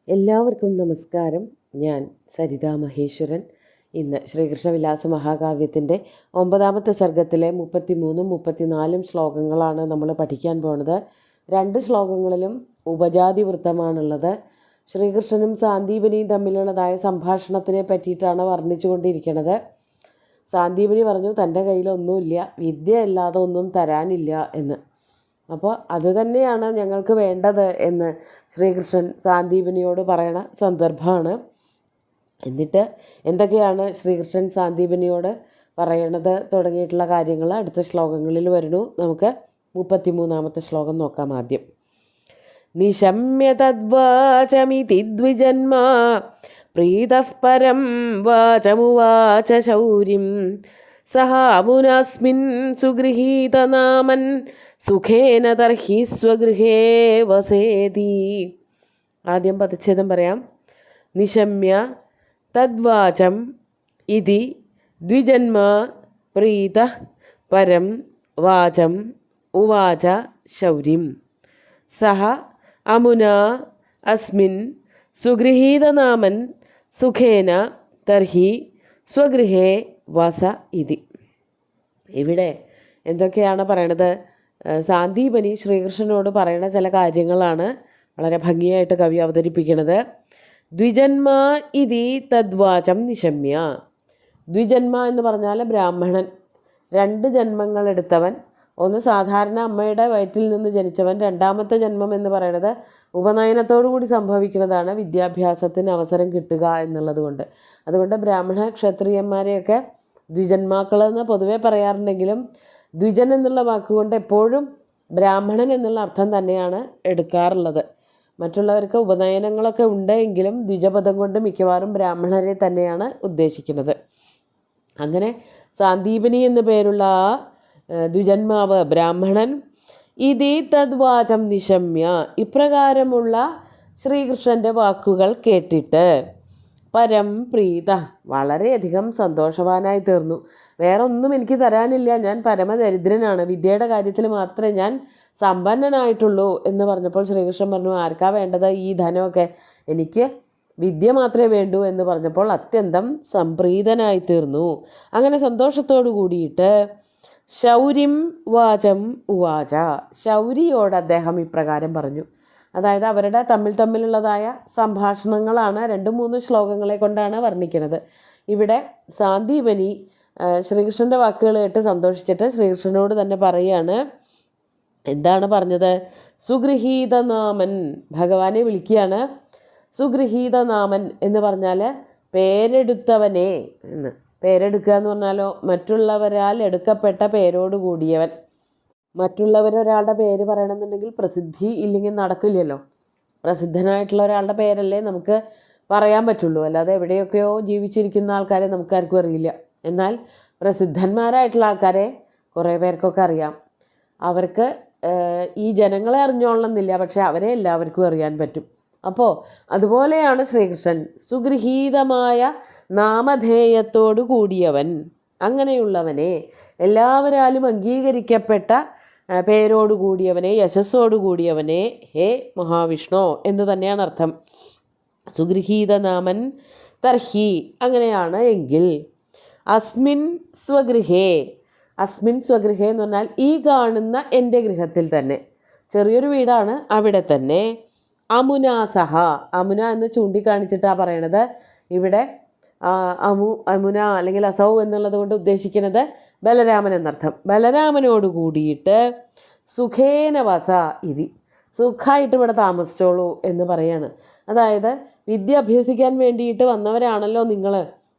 എല്ലാവർക്കും നമസ്കാരം. ഞാൻ സരിതാ മഹേശ്വരൻ. ഇന്ന് ശ്രീകൃഷ്ണവിലാസ മഹാകാവ്യത്തിൻ്റെ 9ാമത്തെ സർഗത്തിലെ 33ഉം 34ഉം ശ്ലോകങ്ങളാണ് നമ്മൾ പഠിക്കാൻ പോണത്. 2 ശ്ലോകങ്ങളിലും ഉപജാതി വൃത്തമാണുള്ളത്. ശ്രീകൃഷ്ണനും സാന്ദീപനിയും തമ്മിലുള്ളതായ സംഭാഷണത്തിനെ പറ്റിയിട്ടാണ് വർണ്ണിച്ചു കൊണ്ടിരിക്കുന്നത്. സാന്ദീപനി പറഞ്ഞു തൻ്റെ കയ്യിലൊന്നുമില്ല, വിദ്യ അല്ലാതെ ഒന്നും തരാനില്ല എന്ന്. അപ്പോൾ അതുതന്നെയാണ് ഞങ്ങൾക്ക് വേണ്ടത് എന്ന് ശ്രീകൃഷ്ണൻ സാന്ദീപനിയോട് പറയണ സന്ദർഭമാണ്. എന്നിട്ട് എന്തൊക്കെയാണ് ശ്രീകൃഷ്ണൻ സാന്ദീപനിയോട് പറയണത് തുടങ്ങിയിട്ടുള്ള കാര്യങ്ങൾ അടുത്ത ശ്ലോകങ്ങളിൽ വരുന്നു. നമുക്ക് 33ാമത്തെ ശ്ലോകം നോക്കാം ആദ്യം. നിശമ്യ തദ്വാചമിതി ദ്വിജന്മാ പ്രീതഃ പരം വാചമുവാച ശൗരിം സഹാമുനസ്മിൻ സുഗൃഹീതനാമൻ സുഖേന തർഹി സ്വഗൃഹേ വസേതി. ആദ്യം പദച്ഛേദം പറയാം. നിശമ്യ തദ്വാചം ഇതി ദ്വിജന്മാ പ്രീതഃ പരം വാചം ഉവാച ശൗരിം സഹ അമുനാ അസ്മിൻ സുഗൃഹീതനാമൻ സുഖേന തർഹി സ്വഗൃഹേ വസ ഇതി. ഇവിടെ എന്തൊക്കെയാണ് പറയണത്? സാന്ദീപനി ശ്രീകൃഷ്ണനോട് പറയുന്ന ചില കാര്യങ്ങളാണ് വളരെ ഭംഗിയായിട്ട് കവി അവതരിപ്പിക്കുന്നത്. ദ്വിജന്മാ ഇതി തദ്വാചം നിശമ്യ. ദ്വിജന്മ എന്ന് പറഞ്ഞാൽ ബ്രാഹ്മണൻ, 2 ജന്മങ്ങളെടുത്തവൻ. ഒന്ന് സാധാരണ അമ്മയുടെ വയറ്റിൽ നിന്ന് ജനിച്ചവൻ. 2ാമത്തെ ജന്മം എന്ന് പറയുന്നത് ഉപനയനത്തോടു കൂടി സംഭവിക്കുന്നതാണ്, വിദ്യാഭ്യാസത്തിന് അവസരം കിട്ടുക എന്നുള്ളത് കൊണ്ട്. അതുകൊണ്ട് ബ്രാഹ്മണ ക്ഷത്രിയന്മാരെയൊക്കെ ദ്വിജന്മാക്കളെന്ന് പൊതുവെ പറയാറുണ്ടെങ്കിലും ദ്വിജൻ എന്നുള്ള വാക്കുകൊണ്ട് എപ്പോഴും ബ്രാഹ്മണൻ എന്നുള്ള അർത്ഥം തന്നെയാണ് എടുക്കാറുള്ളത്. മറ്റുള്ളവർക്ക് ഉപനയനങ്ങളൊക്കെ ഉണ്ടെങ്കിലും ദ്വിജപദം കൊണ്ട് മിക്കവാറും ബ്രാഹ്മണരെ തന്നെയാണ് ഉദ്ദേശിക്കുന്നത്. അങ്ങനെ സാന്ദീപനി എന്നു പേരുള്ള ആ ദ്വിജന്മാവ് ബ്രാഹ്മണൻ ഇതി തദ്വാചം നിശമ്യ, ഇപ്രകാരമുള്ള ശ്രീകൃഷ്ണൻ്റെ വാക്കുകൾ കേട്ടിട്ട് പരം പ്രീത, വളരെയധികം സന്തോഷവാനായി തീർന്നു. വേറെ ഒന്നും എനിക്ക് തരാനില്ല, ഞാൻ പരമദരിദ്രനാണ്, വിദ്യയുടെ കാര്യത്തിൽ മാത്രമേ ഞാൻ സമ്പന്നനായിട്ടുള്ളൂ എന്ന് പറഞ്ഞപ്പോൾ ശ്രീകൃഷ്ണൻ പറഞ്ഞു, ആർക്കാ വേണ്ടത് ഈ ധനമൊക്കെ, എനിക്ക് വിദ്യ മാത്രമേ വേണ്ടൂ എന്ന് പറഞ്ഞപ്പോൾ അത്യന്തം സംപ്രീതനായി തീർന്നു. അങ്ങനെ സന്തോഷത്തോടു കൂടിയിട്ട് ശൗരിം വാചം ഉവാച, ശൗരിയോട് അദ്ദേഹം ഇപ്രകാരം പറഞ്ഞു. അതായത് അവരുടെ തമ്മിലുള്ളതായ സംഭാഷണങ്ങളാണ് 2-3 ശ്ലോകങ്ങളെ കൊണ്ടാണ് വർണ്ണിക്കുന്നത്. ഇവിടെ സാന്ദീപനി ശ്രീകൃഷ്ണൻ്റെ വാക്കുകൾ കേട്ട് സന്തോഷിച്ചിട്ട് ശ്രീകൃഷ്ണനോട് തന്നെ പറയുകയാണ്. എന്താണ് പറഞ്ഞത്? സുഗൃഹീതനാമൻ, ഭഗവാനെ വിളിക്കുകയാണ്. സുഗൃഹീതനാമൻ എന്ന് പറഞ്ഞാൽ പേരെടുത്തവനെ എന്ന്. പേരെടുക്കുക എന്ന് പറഞ്ഞാലോ മറ്റുള്ളവരാൽ എടുക്കപ്പെട്ട പേരോട് കൂടിയവൻ. മറ്റുള്ളവരൊരാളുടെ പേര് പറയണമെന്നുണ്ടെങ്കിൽ പ്രസിദ്ധി ഇല്ലെങ്കിൽ നടക്കില്ലല്ലോ. പ്രസിദ്ധനായിട്ടുള്ള ഒരാളുടെ പേരല്ലേ നമുക്ക് പറയാൻ പറ്റുള്ളൂ, അല്ലാതെ എവിടെയൊക്കെയോ ജീവിച്ചിരിക്കുന്ന ആൾക്കാരെ നമുക്കാർക്കും അറിയില്ല. എന്നാൽ പ്രസിദ്ധന്മാരായിട്ടുള്ള ആൾക്കാരെ കുറേ പേർക്കൊക്കെ അറിയാം. അവർക്ക് ഈ ജനങ്ങളെ അറിഞ്ഞോളണമെന്നില്ല, പക്ഷേ അവരെ എല്ലാവർക്കും അറിയാൻ പറ്റും. അപ്പോൾ അതുപോലെയാണ് ശ്രീകൃഷ്ണൻ, സുഗൃഹീതമായ നാമധേയത്തോടു കൂടിയവൻ, അങ്ങനെയുള്ളവനെ, എല്ലാവരാലും അംഗീകരിക്കപ്പെട്ട പേരോടു കൂടിയവനെ, യശസ്സോടു കൂടിയവനെ, ഹേ മഹാവിഷ്ണു എന്ന് തന്നെയാണ് അർത്ഥം. സുഗൃഹീതനാമൻ തർഹി, അങ്ങനെയാണ് എങ്കിൽ അസ്മിൻ സ്വഗൃഹേ, അസ്മിൻ സ്വഗൃഹേ എന്ന് പറഞ്ഞാൽ ഈ കാണുന്ന എൻ്റെ ഗൃഹത്തിൽ തന്നെ, ചെറിയൊരു വീടാണ്, അവിടെ തന്നെ അമുനാസഹ, അമുന എന്ന് ചൂണ്ടിക്കാണിച്ചിട്ടാണ് പറയണത്. ഇവിടെ അമുന അല്ലെങ്കിൽ അസൗ എന്നുള്ളത് കൊണ്ട് ഉദ്ദേശിക്കുന്നത് ബലരാമൻ എന്നർത്ഥം. ബലരാമനോട് കൂടിയിട്ട് സുഖേന വസ ഇതി, സുഖമായിട്ട് ഇവിടെ താമസിച്ചോളൂ എന്ന് പറയാണ്. അതായത് വിദ്യ അഭ്യസിക്കാൻ വേണ്ടിയിട്ട് വന്നവരാണല്ലോ നിങ്ങൾ,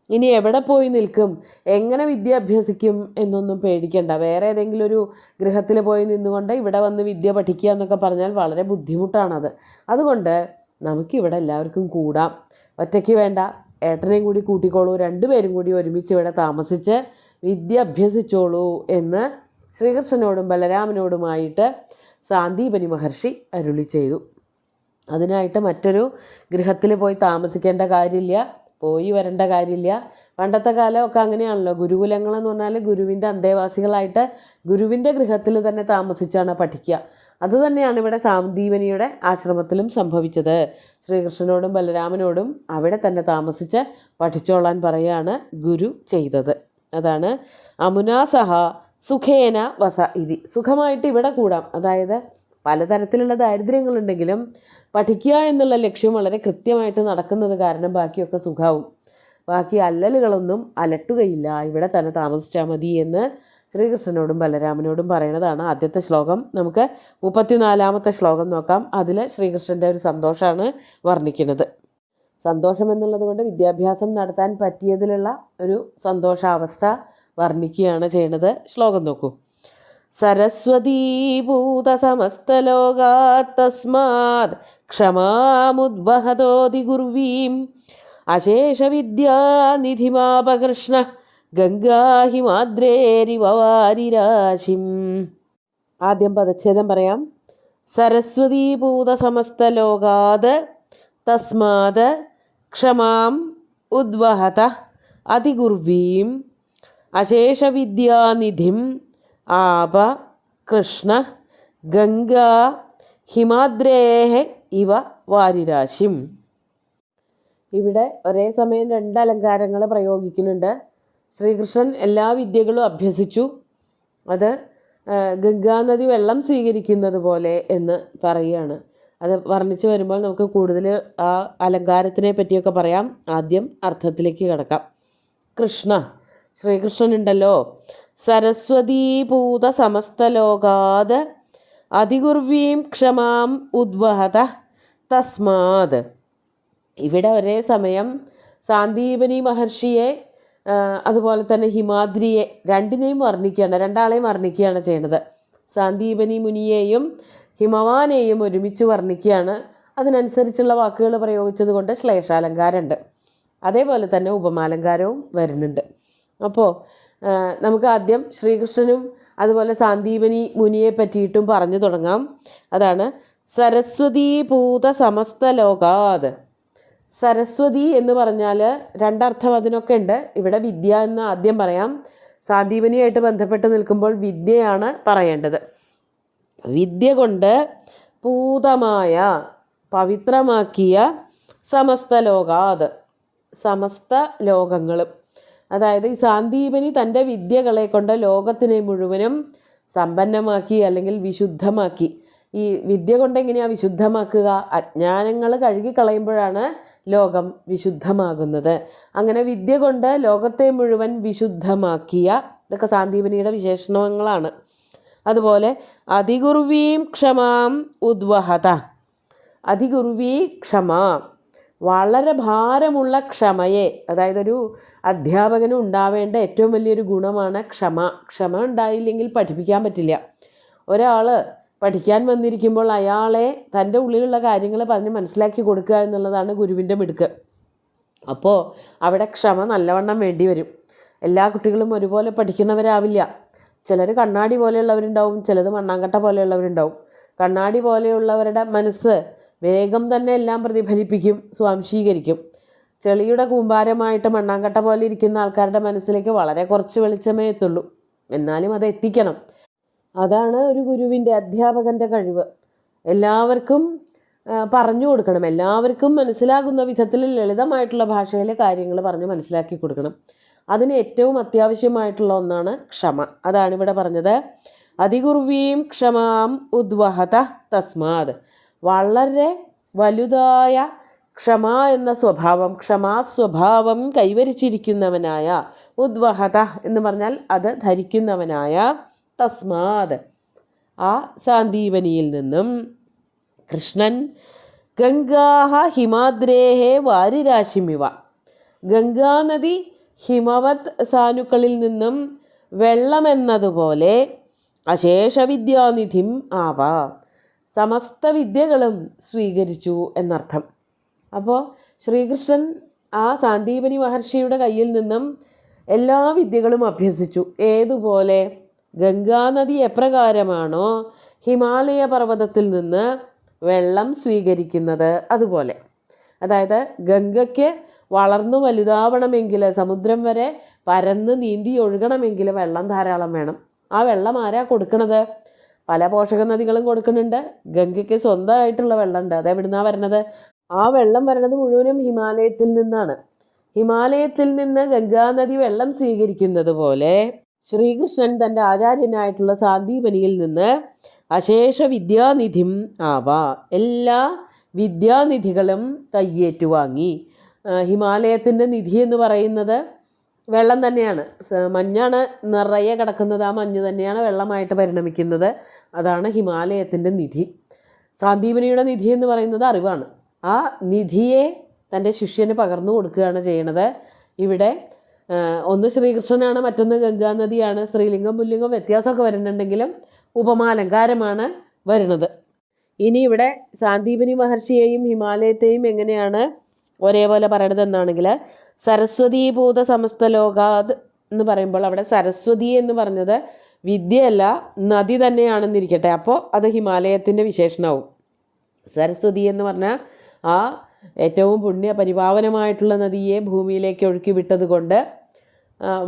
ഇനി എവിടെ പോയി നിൽക്കും, എങ്ങനെ വിദ്യ അഭ്യസിക്കും എന്നൊന്നും പേടിക്കണ്ട. വേറെ ഏതെങ്കിലും ഒരു ഗൃഹത്തിൽ പോയി നിന്നുകൊണ്ട് ഇവിടെ വന്ന് വിദ്യ പഠിക്കുക എന്നൊക്കെ പറഞ്ഞാൽ വളരെ ബുദ്ധിമുട്ടാണത്. അതുകൊണ്ട് നമുക്കിവിടെ എല്ലാവർക്കും കൂടാം, ഒറ്റയ്ക്ക് വേണ്ട, ഏട്ടനെയും കൂടി കൂട്ടിക്കോളൂ, 2 പേരും കൂടി ഒരുമിച്ച് ഇവിടെ താമസിച്ച് വിദ്യ അഭ്യസിച്ചോളൂ എന്ന് ശ്രീകൃഷ്ണനോടും ബലരാമനോടുമായിട്ട് സാന്ദീപനി മഹർഷി അരുളി ചെയ്തു. അതിനായിട്ട് മറ്റൊരു ഗൃഹത്തിൽ പോയി താമസിക്കേണ്ട കാര്യമില്ല, പോയി വരേണ്ട കാര്യമില്ല. പണ്ടത്തെ കാലമൊക്കെ അങ്ങനെയാണല്ലോ, ഗുരുകുലങ്ങളെന്ന് പറഞ്ഞാൽ ഗുരുവിൻ്റെ അന്തേവാസികളായിട്ട് ഗുരുവിൻ്റെ ഗൃഹത്തിൽ തന്നെ താമസിച്ചാണ് പഠിക്കുക. അതുതന്നെയാണ് ഇവിടെ സാന്ദീപനിയുടെ ആശ്രമത്തിലും സംഭവിച്ചത്. ശ്രീകൃഷ്ണനോടും ബലരാമനോടും അവിടെ തന്നെ താമസിച്ച് പഠിച്ചോളാൻ പറയുകയാണ് ഗുരു ചെയ്തത്. അതാണ് അമുനാസഹ സുഖേന വസ ഇതി. സുഖമായിട്ട് ഇവിടെ കൂടാം. അതായത് പലതരത്തിലുള്ള ദാരിദ്ര്യങ്ങളുണ്ടെങ്കിലും പഠിക്കുക എന്നുള്ള ലക്ഷ്യം വളരെ കൃത്യമായിട്ട് നടക്കുന്നത് കാരണം ബാക്കിയൊക്കെ സുഖാവും. ബാക്കി അല്ലലുകളൊന്നും അലട്ടുകയില്ല, ഇവിടെ തന്നെ താമസിച്ചാൽ മതി എന്ന് ശ്രീകൃഷ്ണനോടും ബലരാമനോടും പറയുന്നതാണ് ആദ്യത്തെ ശ്ലോകം. നമുക്ക് 34-ാമത്തെ ശ്ലോകം നോക്കാം. അതിൽ ശ്രീകൃഷ്ണൻ്റെ ഒരു സന്തോഷമാണ് വർണ്ണിക്കുന്നത്. സന്തോഷം എന്നുള്ളത് കൊണ്ട് വിദ്യാഭ്യാസം നടത്താൻ പറ്റിയതിലുള്ള ഒരു സന്തോഷാവസ്ഥ വർണ്ണിക്കുകയാണ് ചെയ്യുന്നത്. ശ്ലോകം നോക്കൂ. സരസ്വതീഭൂത സമസ്തലോകാത് തസ്മാത് ക്ഷമാമുദ്വഹതോതി ഗുർവീം അശേഷവിദ്യാനിധിമാപകൃഷ്ണ ഗംഗാഹിമാദ്രേരിവാരിരാശിം. ആദ്യം പദച്ഛേദം പറയാം. സരസ്വതീഭൂത സമസ്തലോകാത് തസ്മാത് ക്ഷമാം ഉദ്വഹത അതിഗുർവീം അശേഷവിദ്യാനിധിം ആപ കൃഷ്ണ ഗംഗാ ഹിമാദ്രേഹ ഇവ വാരിരാശിം. ഇവിടെ ഒരേ സമയം 2 അലങ്കാരങ്ങൾ പ്രയോഗിക്കുന്നുണ്ട്. ശ്രീകൃഷ്ണൻ എല്ലാ വിദ്യകളും അഭ്യസിച്ചു. അത് ഗംഗാനദി വെള്ളം സ്വീകരിക്കുന്നത് പോലെ എന്ന് പറയുകയാണ്. അത് വർണ്ണിച്ച് വരുമ്പോൾ നമുക്ക് കൂടുതൽ ആ അലങ്കാരത്തിനെ പറ്റിയൊക്കെ പറയാം. ആദ്യം അർത്ഥത്തിലേക്ക് കിടക്കാം. കൃഷ്ണ, ശ്രീകൃഷ്ണനുണ്ടല്ലോ, സരസ്വതീഭൂത സമസ്തലോകാത് അതിഗുർവീം ക്ഷമാം ഉദ്വഹത തസ്മാത്. ഇവിടെ ഒരേ സമയം സാന്ദീപനി മഹർഷിയെ അതുപോലെ തന്നെ ഹിമാദ്രിയെ രണ്ടിനെയും വർണ്ണിക്കുകയാണ്, 2 ആളെയും വർണ്ണിക്കുകയാണ് ചെയ്യുന്നത്. സാന്ദീപനി മുനിയെയും ഹിമവാനെയും ഒരുമിച്ച് വർണ്ണിക്കുകയാണ്. അതിനനുസരിച്ചുള്ള വാക്കുകൾ പ്രയോഗിച്ചത് കൊണ്ട് ശ്ലേഷാലങ്കാരമുണ്ട്. അതേപോലെ തന്നെ ഉപമാലങ്കാരവും വരുന്നുണ്ട്. അപ്പോൾ നമുക്ക് ആദ്യം ശ്രീകൃഷ്ണനും അതുപോലെ സാന്ദീപനി മുനിയെ പറ്റിയിട്ടും പറഞ്ഞു തുടങ്ങാം. അതാണ് സരസ്വതീഭൂത സമസ്തലോകാത്. സരസ്വതി എന്ന് പറഞ്ഞാൽ 2 അർത്ഥം അതിനൊക്കെ ഉണ്ട്. ഇവിടെ വിദ്യ എന്ന് ആദ്യം പറയാം. സാന്ദീപനിയായിട്ട് ബന്ധപ്പെട്ട് നിൽക്കുമ്പോൾ വിദ്യയാണ് പറയേണ്ടത്. വിദ്യ കൊണ്ട് പൂതമായ പവിത്രമാക്കിയ സമസ്തലോകാത്, സമസ്ത ലോകങ്ങളും. അതായത് ഈ സാന്ദീപനി തൻ്റെ വിദ്യകളെ കൊണ്ട് ലോകത്തിനെ മുഴുവനും സമ്പന്നമാക്കി അല്ലെങ്കിൽ വിശുദ്ധമാക്കി. ഈ വിദ്യ കൊണ്ട് എങ്ങനെയാണ് വിശുദ്ധമാക്കുക? അജ്ഞാനങ്ങൾ കഴുകിക്കളയുമ്പോഴാണ് ലോകം വിശുദ്ധമാകുന്നത്. അങ്ങനെ വിദ്യ കൊണ്ട് ലോകത്തെ മുഴുവൻ വിശുദ്ധമാക്കിയ, ഇതൊക്കെ സാന്ദീപനിയുടെ വിശേഷണങ്ങളാണ്. അതുപോലെ അതിഗുർവീം ക്ഷമാം ഉദ്വഹത. അതിഗുർവീ ക്ഷമ, വളരെ ഭാരമുള്ള ക്ഷമയെ, അതായത് ഒരു അധ്യാപകന് ഉണ്ടാവേണ്ട ഏറ്റവും വലിയൊരു ഗുണമാണ് ക്ഷമ. ക്ഷമ ഉണ്ടായില്ലെങ്കിൽ പഠിപ്പിക്കാൻ പറ്റില്ല. ഒരാൾ പഠിക്കാൻ വന്നിരിക്കുമ്പോൾ അയാളെ തൻ്റെ ഉള്ളിലുള്ള കാര്യങ്ങൾ പറഞ്ഞ് മനസ്സിലാക്കി കൊടുക്കുക എന്നുള്ളതാണ് ഗുരുവിൻ്റെ മിടുക്ക്. അപ്പോൾ അവിടെ ക്ഷമ നല്ലവണ്ണം വേണ്ടി വരും. എല്ലാ കുട്ടികളും ഒരുപോലെ പഠിക്കുന്നവരാവില്ല. ചിലർ കണ്ണാടി പോലെയുള്ളവരുണ്ടാവും, ചിലത് മണ്ണാങ്കട്ട പോലെയുള്ളവരുണ്ടാവും. കണ്ണാടി പോലെയുള്ളവരുടെ മനസ്സ് വേഗം തന്നെ എല്ലാം പ്രതിഫലിപ്പിക്കും, സ്വാംശീകരിക്കും. ചെളിയുടെ കൂമ്പാരമായിട്ട് മണ്ണാങ്കട്ട പോലെ ഇരിക്കുന്ന ആൾക്കാരുടെ മനസ്സിലേക്ക് വളരെ കുറച്ച് വെളിച്ചമേ എത്തുള്ളൂ. എന്നാലും അത് എത്തിക്കണം. അതാണ് ഒരു ഗുരുവിൻ്റെ, അധ്യാപകൻ്റെ കഴിവ്. എല്ലാവർക്കും പറഞ്ഞു കൊടുക്കണം, എല്ലാവർക്കും മനസ്സിലാകുന്ന വിധത്തിൽ ലളിതമായിട്ടുള്ള ഭാഷയിൽ കാര്യങ്ങൾ പറഞ്ഞ് മനസ്സിലാക്കി കൊടുക്കണം. അതിന് ഏറ്റവും അത്യാവശ്യമായിട്ടുള്ള ഒന്നാണ് ക്ഷമ. അതാണ് ഇവിടെ പറഞ്ഞത്. അതിഗുർവീം ക്ഷമാം ഉദ്വഹത തസ്മാത്. വളരെ വലുതായ ക്ഷമ എന്ന സ്വഭാവം, ക്ഷമാസ്വഭാവം കൈവരിച്ചിരിക്കുന്നവനായ, ഉദ്വഹത എന്ന് പറഞ്ഞാൽ അത് ധരിക്കുന്നവനായ, തസ്മാത് ആ സാന്ദീപനിയിൽ നിന്നും കൃഷ്ണൻ ഗംഗാഹ ഹിമാദ്രേഹേ വാരിരാശിമിവ. ഗംഗാനദി ഹിമവത് സാനുക്കളിൽ നിന്നും വെള്ളമെന്നതുപോലെ അശേഷവിദ്യാനിധിം ആവ, സമസ്ത വിദ്യകളും സ്വീകരിച്ചു എന്നർത്ഥം. അപ്പോൾ ശ്രീകൃഷ്ണൻ ആ സാന്ദീപനി മഹർഷിയുടെ കയ്യിൽ നിന്നും എല്ലാ വിദ്യകളും അഭ്യസിച്ചു. ഏതുപോലെ? ഗംഗാനദി എപ്രകാരമാണോ ഹിമാലയ പർവ്വതത്തിൽ നിന്ന് വെള്ളം സ്വീകരിക്കുന്നത് അതുപോലെ. അതായത് ഗംഗയ്ക്ക് വളർന്നു വലുതാവണമെങ്കിൽ, സമുദ്രം വരെ പരന്ന് നീന്തി ഒഴുകണമെങ്കിൽ വെള്ളം ധാരാളം വേണം. ആ വെള്ളം ആരാ കൊടുക്കണത്? പല പോഷക നദികളും കൊടുക്കുന്നുണ്ട്. ഗംഗയ്ക്ക് സ്വന്തമായിട്ടുള്ള വെള്ളമുണ്ട്. അതെവിടുന്നാണ് വരുന്നത്? ആ വെള്ളം വരുന്നത് മുഴുവനും ഹിമാലയത്തിൽ നിന്നാണ്. ഹിമാലയത്തിൽ നിന്ന് ഗംഗാനദി വെള്ളം സ്വീകരിക്കുന്നത് പോലെ ശ്രീകൃഷ്ണൻ തൻ്റെ ആചാര്യനായിട്ടുള്ള സാന്ദീപനിയിൽ നിന്ന് അശേഷ വിദ്യാനിധിം ആവാ, എല്ലാ വിദ്യാനിധികളും കയ്യേറ്റുവാങ്ങി. ഹിമാലയത്തിൻ്റെ നിധി എന്ന് പറയുന്നത് വെള്ളം തന്നെയാണ്. മഞ്ഞാണ് നിറയെ കിടക്കുന്നത്. ആ മഞ്ഞ് തന്നെയാണ് വെള്ളമായിട്ട് പരിണമിക്കുന്നത്. അതാണ് ഹിമാലയത്തിൻ്റെ നിധി. സാന്ദീപനിയുടെ നിധി എന്ന് പറയുന്നത് അറിവാണ്. ആ നിധിയെ തൻ്റെ ശിഷ്യന് പകർന്നു കൊടുക്കുകയാണ് ചെയ്യണത്. ഇവിടെ ഒന്ന് ശ്രീകൃഷ്ണനാണ്, മറ്റൊന്ന് ഗംഗാനദിയാണ്. സ്ത്രീലിംഗം പുല്ലിംഗം വ്യത്യാസമൊക്കെ വരുന്നുണ്ടെങ്കിലും ഉപമാലങ്കാരമാണ് വരുന്നത്. ഇനി ഇവിടെ സാന്ദീപനി മഹർഷിയെയും ഹിമാലയത്തെയും എങ്ങനെയാണ് ഒരേപോലെ പറയണത് എന്നാണെങ്കിൽ, സരസ്വതീഭൂത സമസ്ത ലോകാത് എന്ന് പറയുമ്പോൾ അവിടെ സരസ്വതി എന്ന് പറഞ്ഞത് വിദ്യയല്ല, നദി തന്നെയാണെന്നിരിക്കട്ടെ. അപ്പോൾ അത് ഹിമാലയത്തിൻ്റെ വിശേഷണമാവും. സരസ്വതി എന്ന് പറഞ്ഞാൽ ആ ഏറ്റവും പുണ്യ പരിപാവനമായിട്ടുള്ള നദിയെ ഭൂമിയിലേക്ക് ഒഴുക്കി വിട്ടത് കൊണ്ട്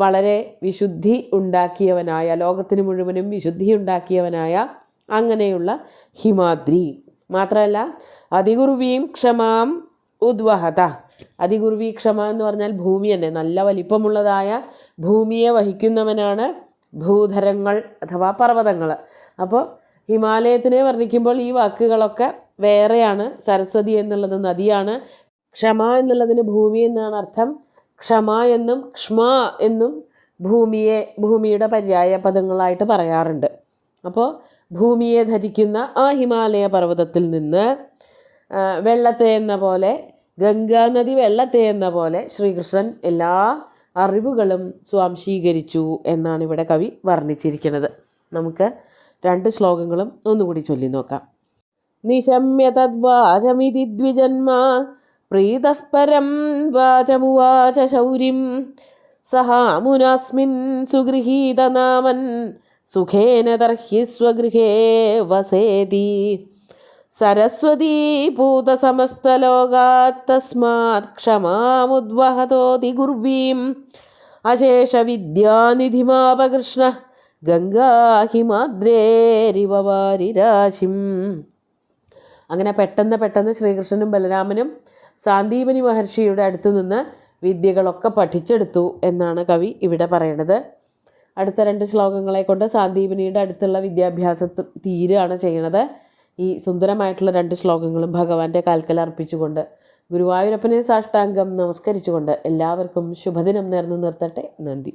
വളരെ വിശുദ്ധി ഉണ്ടാക്കിയവനായ, ലോകത്തിന് മുഴുവനും വിശുദ്ധി ഉണ്ടാക്കിയവനായ അങ്ങനെയുള്ള ഹിമാദ്രി. മാത്രമല്ല അതികുർവീം ക്ഷമാം ഉദ്വഹത. അതികുർവി ക്ഷമ എന്ന് പറഞ്ഞാൽ ഭൂമി തന്നെ, നല്ല വലിപ്പമുള്ളതായ ഭൂമിയെ വഹിക്കുന്നവനാണ് ഭൂധരങ്ങൾ അഥവാ പർവ്വതങ്ങൾ. അപ്പോൾ ഹിമാലയത്തിനെ വർണ്ണിക്കുമ്പോൾ ഈ വാക്കുകളൊക്കെ വേറെയാണ്. സരസ്വതി എന്നുള്ളത് നദിയാണ്. ക്ഷമ എന്നുള്ളതിന് ഭൂമി എന്നാണ് അർത്ഥം. ക്ഷമ എന്നും ക്ഷ്മ എന്നും ഭൂമിയുടെ പര്യായ പദങ്ങളായിട്ട് പറയാറുണ്ട്. അപ്പോൾ ഭൂമിയെ ധരിക്കുന്ന ആ ഹിമാലയ പർവ്വതത്തിൽ നിന്ന് വെള്ളത്തെ എന്ന പോലെ, ഗംഗാനദി വെള്ളത്തെ എന്ന പോലെ ശ്രീകൃഷ്ണൻ എല്ലാ അറിവുകളും സ്വാംശീകരിച്ചു എന്നാണ് ഇവിടെ കവി വർണ്ണിച്ചിരിക്കുന്നത്. നമുക്ക് 2 ശ്ലോകങ്ങളും ഒന്നുകൂടി ചൊല്ലി നോക്കാം. നിശമ്യ തദ്വാചമിതി ദ്വിജന്മാ പ്രീതഃ പരം വാചമുവാച ശൗരിം സഹാമുനാസ്മിൻ സുഗൃഹീതനാമൻ സുഖേന തർഹി സ്വഗൃഹേ വസേതി സരസ്വതീഭൂതസമസ്തലോകാത് തസ്മാത് ക്ഷമാമുദ്വഹതോതിഗുർവീം അശേഷവിദ്യാനിധിമാപകൃഷ്ണ ഗംഗാഹിമാദ്രേരിവ വാരിരാശിം. അങ്ങനെ പെട്ടെന്ന് ശ്രീകൃഷ്ണനും ബലരാമനും സാന്ദീപനി മഹർഷിയുടെ അടുത്ത് നിന്ന് വിദ്യകളൊക്കെ പഠിച്ചെടുത്തു എന്നാണ് കവി ഇവിടെ പറയണത്. അടുത്ത 2 ശ്ലോകങ്ങളെ കൊണ്ട് സാന്ദീപനിയുടെ അടുത്തുള്ള വിദ്യാഭ്യാസം തീരുകയാണ് ചെയ്യണത്. ഈ സുന്ദരമായിട്ടുള്ള 2 ശ്ലോകങ്ങളും ഭഗവാന്റെ കാൽക്കൽ അർപ്പിച്ചുകൊണ്ട് ഗുരുവായൂരപ്പനെ സാഷ്ടാംഗം നമസ്കരിച്ചുകൊണ്ട് എല്ലാവർക്കും ശുഭദിനം നേർന്നു നിർത്തട്ടെ. നന്ദി.